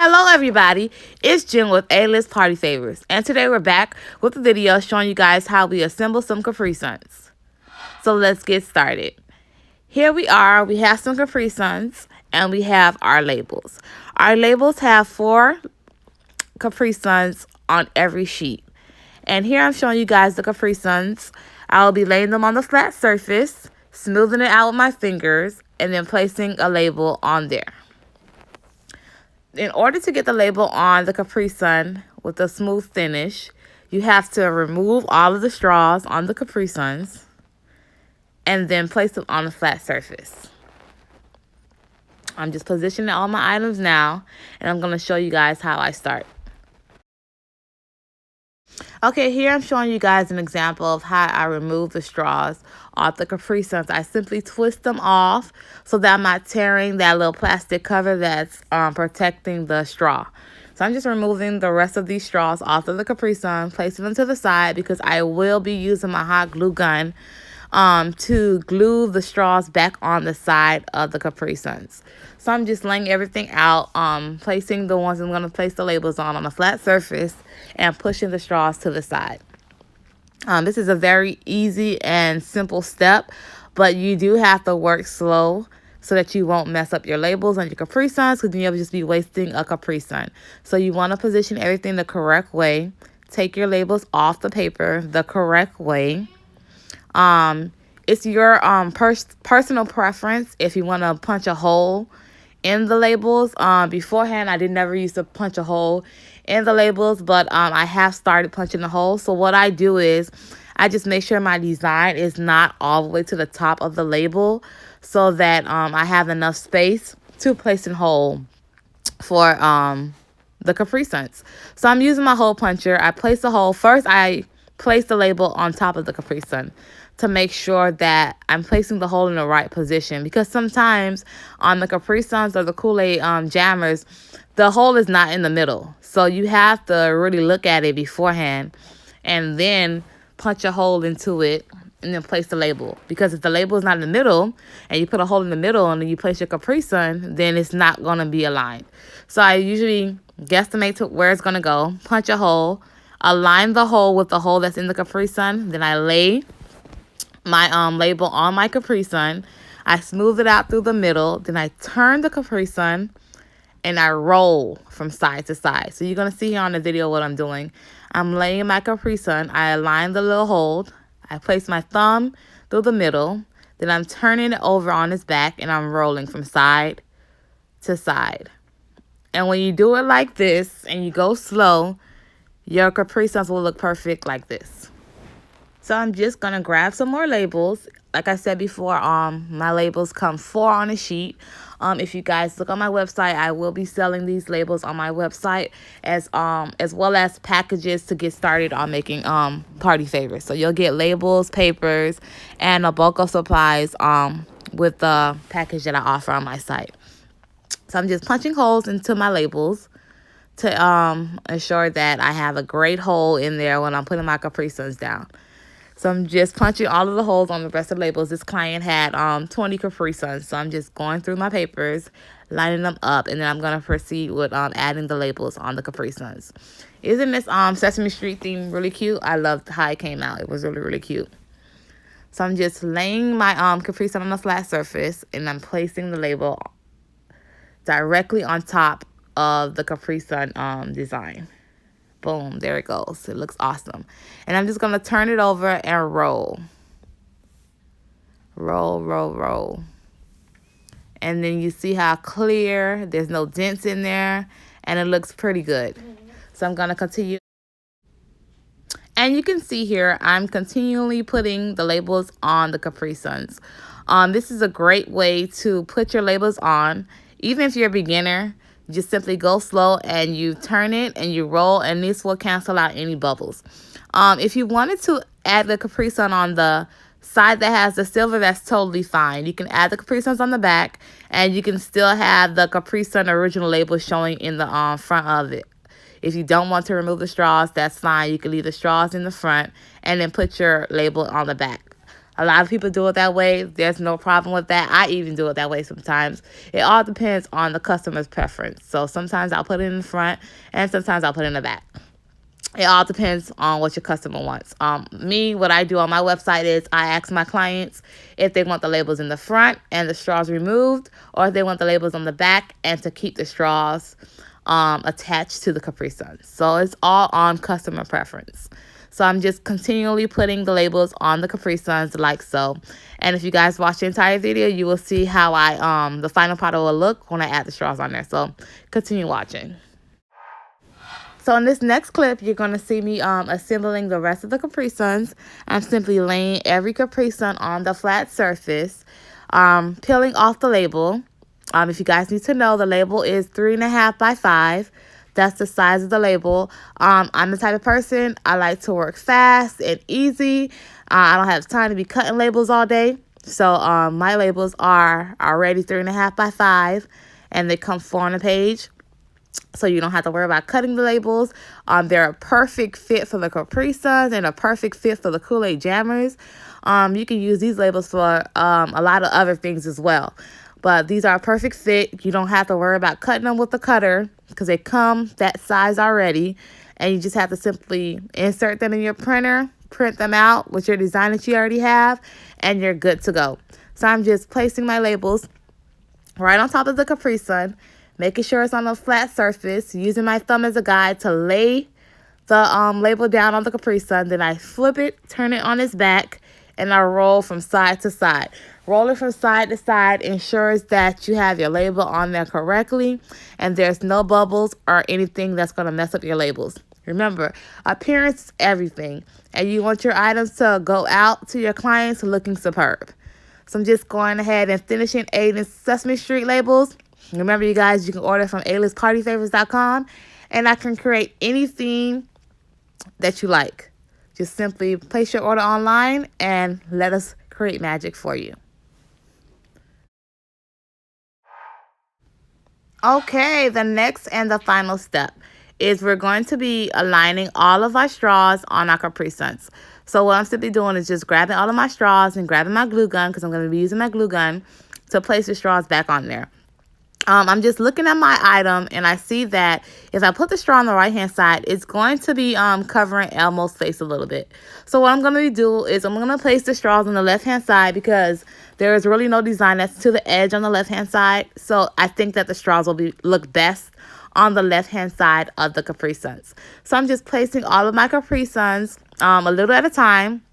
Hello everybody, it's Jen with A-List Party Favors, and today we're back with a video showing you guys how we assemble some CapriSuns. So let's get started. Here we are, we have some CapriSuns, and we have our labels. Our labels have 4 CapriSuns on every sheet. And here I'm showing you guys the CapriSuns. I'll be laying them on the flat surface, smoothing it out with my fingers, and then placing a label on there. In order to get the label on the CapriSun with a smooth finish, you have to remove all of the straws on the CapriSuns and then place them on the flat surface. I'm just positioning all my items now, and I'm going to show you guys how I start. Okay, here I'm showing you guys an example of how I remove the straws off the CapriSuns. I simply twist them off so that I'm not tearing that little plastic cover that's protecting the straw. So I'm just removing the rest of these straws off of the CapriSun, placing them to the side because I will be using my hot glue gun to glue the straws back on the side of the CapriSuns. So I'm just laying everything out, placing the ones I'm going to place the labels on a flat surface and pushing the straws to the side. This is a very easy and simple step, but you do have to work slow so that you won't mess up your labels on your CapriSuns, because then you'll just be wasting a CapriSun. So you want to position everything the correct way. Take your labels off the paper the correct way. It's your personal preference if you want to punch a hole in the labels. Beforehand, I never used to punch a hole in the labels, but I have started punching the hole. So what I do is I just make sure my design is not all the way to the top of the label so that I have enough space to place a hole for the CapriSuns. So I'm using my hole puncher. I place the hole. First, I place the label on top of the CapriSun to make sure that I'm placing the hole in the right position, because sometimes on the CapriSuns or the Kool-Aid jammers, the hole is not in the middle. So you have to really look at it beforehand and then punch a hole into it and then place the label. Because if the label is not in the middle and you put a hole in the middle and then you place your CapriSun, then it's not going to be aligned. So I usually guesstimate to where it's going to go, punch a hole, align the hole with the hole that's in the CapriSun, then I lay my label on my CapriSun. I smooth it out through the middle. Then I turn the CapriSun and I roll from side to side. So you're going to see here on the video what I'm doing. I'm laying my CapriSun. I align the little hole. I place my thumb through the middle. Then I'm turning it over on its back and I'm rolling from side to side. And when you do it like this and you go slow, your CapriSuns will look perfect like this. So I'm just going to grab some more labels. Like I said before, my labels come 4 on a sheet. If you guys look on my website, I will be selling these labels on my website as well as packages to get started on making party favors. So you'll get labels, papers, and a bulk of supplies with the package that I offer on my site. So I'm just punching holes into my labels to ensure that I have a great hole in there when I'm putting my CapriSuns down. So I'm just punching all of the holes on the rest of the labels. This client had 20 CapriSuns. So I'm just going through my papers, lining them up, and then I'm going to proceed with adding the labels on the CapriSuns. Isn't this Sesame Street theme really cute? I loved how it came out. It was really, really cute. So I'm just laying my CapriSun on a flat surface, and I'm placing the label directly on top of the CapriSun design. Boom, there it goes. It looks awesome. And I'm just going to turn it over and roll. Roll, roll, roll. And then you see how clear, there's no dents in there, and it looks pretty good. So I'm going to continue. And you can see here, I'm continually putting the labels on the CapriSuns. This is a great way to put your labels on, even if you're a beginner. Just simply go slow and you turn it and you roll, and this will cancel out any bubbles. If you wanted to add the CapriSun on the side that has the silver, that's totally fine. You can add the CapriSuns on the back, and you can still have the CapriSun original label showing in the front of it. If you don't want to remove the straws, that's fine. You can leave the straws in the front and then put your label on the back. A lot of people do it that way. There's no problem with that. I even do it that way sometimes. It all depends on the customer's preference. So sometimes I'll put it in the front and sometimes I'll put it in the back. It all depends on what your customer wants. What I do on my website is I ask my clients if they want the labels in the front and the straws removed, or if they want the labels on the back and to keep the straws attached to the CapriSuns. So it's all on customer preference. So I'm just continually putting the labels on the CapriSuns like so. And if you guys watch the entire video, you will see how the final product will look when I add the straws on there. So continue watching. So in this next clip, you're going to see me assembling the rest of the CapriSuns. I'm simply laying every CapriSun on the flat surface, peeling off the label. If you guys need to know, the label is 3.5 by 5. That's the size of the label. I'm the type of person, I like to work fast and easy. I don't have time to be cutting labels all day. So my labels are already 3.5 by 5, and they come 4 on a page. So you don't have to worry about cutting the labels. They're a perfect fit for the CapriSuns and a perfect fit for the Kool-Aid Jammers. You can use these labels for a lot of other things as well. But these are a perfect fit. You don't have to worry about cutting them with the cutter because they come that size already. And you just have to simply insert them in your printer, print them out with your design that you already have, and you're good to go. So I'm just placing my labels right on top of the CapriSun, making sure it's on a flat surface, using my thumb as a guide to lay the label down on the CapriSun. Then I flip it, turn it on its back, and I roll from side to side. Rolling from side to side ensures that you have your label on there correctly and there's no bubbles or anything that's going to mess up your labels. Remember, appearance is everything, and you want your items to go out to your clients looking superb. So I'm just going ahead and finishing Aiden's Sesame Street labels. Remember, you guys, you can order from alistpartyfavors.com, and I can create any theme that you like. Just simply place your order online and let us create magic for you. Okay, the next and the final step is we're going to be aligning all of our straws on our CapriSuns. So what I'm simply doing is just grabbing all of my straws and grabbing my glue gun, because I'm going to be using my glue gun to place the straws back on there. I'm just looking at my item, and I see that if I put the straw on the right-hand side, it's going to be covering Elmo's face a little bit. So what I'm going to do is I'm going to place the straws on the left-hand side because there is really no design that's to the edge on the left-hand side. So I think that the straws will look best on the left-hand side of the CapriSuns. So I'm just placing all of my CapriSuns a little at a time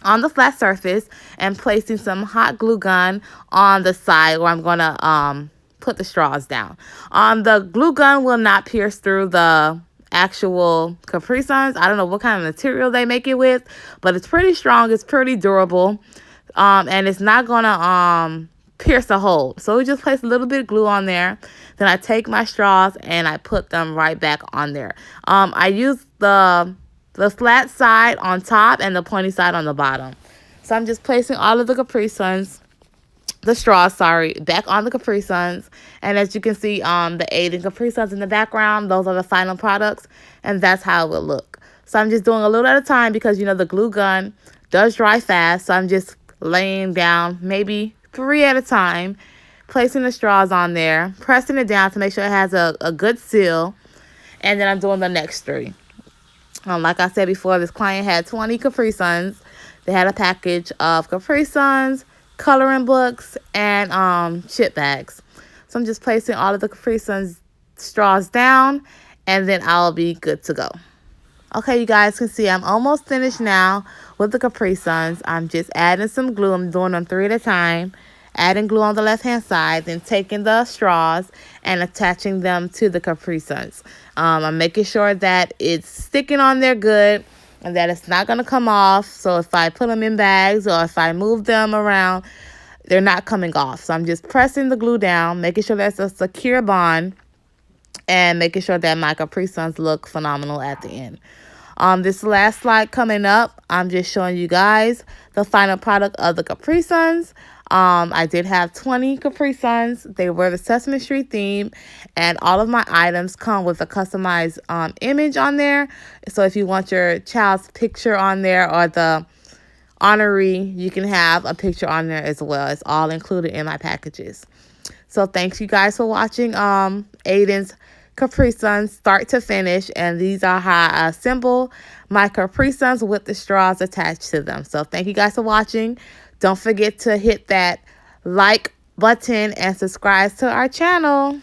on the flat surface and placing some hot glue gun on the side where I'm going to put the straws down. The glue gun will not pierce through the actual CapriSuns. I don't know what kind of material they make it with, but it's pretty strong. It's pretty durable, and it's not gonna pierce a hole. So we just place a little bit of glue on there. Then I take my straws and I put them right back on there. I use the flat side on top and the pointy side on the bottom. So I'm just placing all of the straws, back on the CapriSuns. And as you can see, the Aiden CapriSuns in the background, those are the final products, and that's how it will look. So I'm just doing a little at a time because, you know, the glue gun does dry fast. So I'm just laying down maybe 3 at a time, placing the straws on there, pressing it down to make sure it has a good seal, and then I'm doing the next 3. Like I said before, this client had 20 CapriSuns. They had a package of CapriSuns, coloring books, and chip bags. So I'm just placing all of the CapriSuns straws down, and then I'll be good to go. Okay, you guys can see I'm almost finished now with the CapriSuns. I'm just adding some glue. I'm doing them 3 at a time. Adding glue on the left-hand side, then taking the straws and attaching them to the CapriSuns. I'm making sure that it's sticking on there good and that it's not going to come off. So if I put them in bags or if I move them around, they're not coming off. So I'm just pressing the glue down, making sure that's a secure bond, and making sure that my CapriSuns look phenomenal at the end. This last slide coming up, I'm just showing you guys the final product of the CapriSuns. I did have 20 CapriSuns. They were the Sesame Street theme, and all of my items come with a customized image on there. So if you want your child's picture on there or the honoree, you can have a picture on there as well. It's all included in my packages. So thanks you guys for watching Aiden's Capri Suns start to finish. And these are how I assemble my Capri Suns with the straws attached to them. So thank you guys for watching. Don't forget to hit that like button and subscribe to our channel.